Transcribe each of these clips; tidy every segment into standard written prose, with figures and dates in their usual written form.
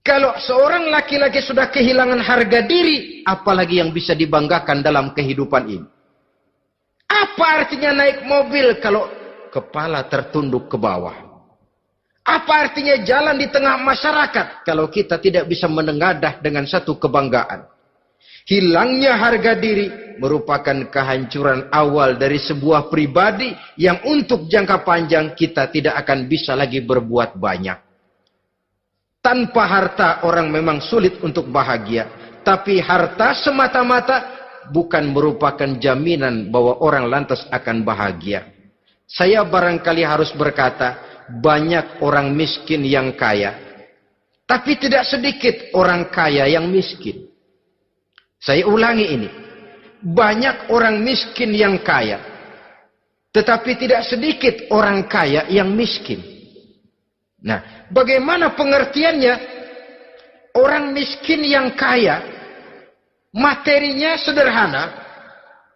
Kalau seorang laki-laki sudah kehilangan harga diri, apalagi yang bisa dibanggakan dalam kehidupan ini? Apa artinya naik mobil kalau kepala tertunduk ke bawah? Apa artinya jalan di tengah masyarakat kalau kita tidak bisa menengadah dengan satu kebanggaan? Hilangnya harga diri merupakan kehancuran awal dari sebuah pribadi yang untuk jangka panjang kita tidak akan bisa lagi berbuat banyak. Tanpa harta orang memang sulit untuk bahagia. Tapi harta semata-mata bukan merupakan jaminan bahwa orang lantas akan bahagia. Saya barangkali harus berkata, banyak orang miskin yang kaya. Tapi tidak sedikit orang kaya yang miskin. Saya ulangi ini. Banyak orang miskin yang kaya. Tetapi tidak sedikit orang kaya yang miskin. Nah, bagaimana pengertiannya? Orang miskin yang kaya, materinya sederhana,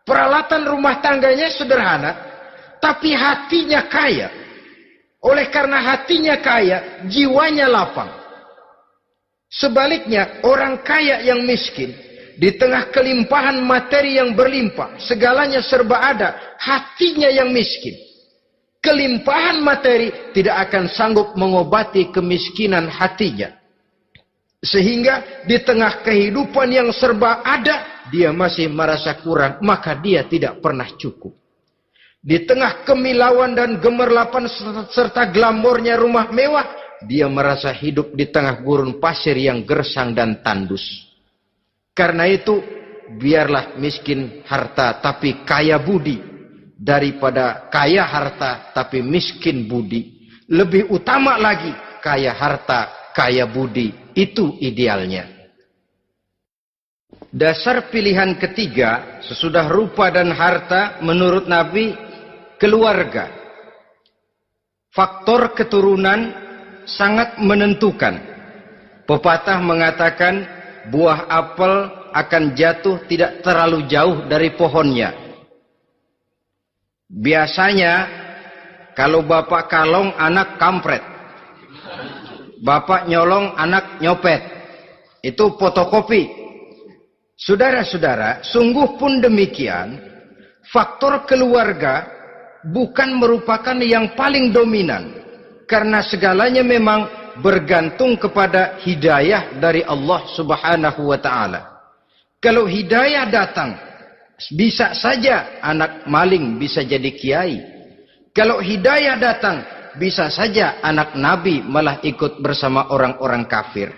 peralatan rumah tangganya sederhana, tapi hatinya kaya. Oleh karena hatinya kaya, jiwanya lapang. Sebaliknya, orang kaya yang miskin, di tengah kelimpahan materi yang berlimpah, segalanya serba ada, hatinya yang miskin. Kelimpahan materi tidak akan sanggup mengobati kemiskinan hatinya. Sehingga di tengah kehidupan yang serba ada, dia masih merasa kurang, maka dia tidak pernah cukup. Di tengah kemilauan dan gemerlapan serta glamornya rumah mewah, dia merasa hidup di tengah gurun pasir yang gersang dan tandus. Karena itu, biarlah miskin harta tapi kaya budi, daripada kaya harta tapi miskin budi. Lebih utama lagi, kaya harta, kaya budi. Itu idealnya. Dasar pilihan ketiga, sesudah rupa dan harta, menurut Nabi, keluarga. Faktor keturunan sangat menentukan. Pepatah mengatakan, buah apel akan jatuh tidak terlalu jauh dari pohonnya. Biasanya, kalau bapak kalong, anak kampret. Bapak nyolong, anak nyopet. Itu fotokopi. Saudara-saudara, sungguh pun demikian, faktor keluarga bukan merupakan yang paling dominan. Karena segalanya memang bergantung kepada hidayah dari Allah Subhanahu wa ta'ala. Kalau hidayah datang, bisa saja anak maling bisa jadi kiai. Kalau hidayah datang, bisa saja anak nabi malah ikut bersama orang-orang kafir.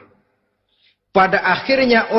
Pada akhirnya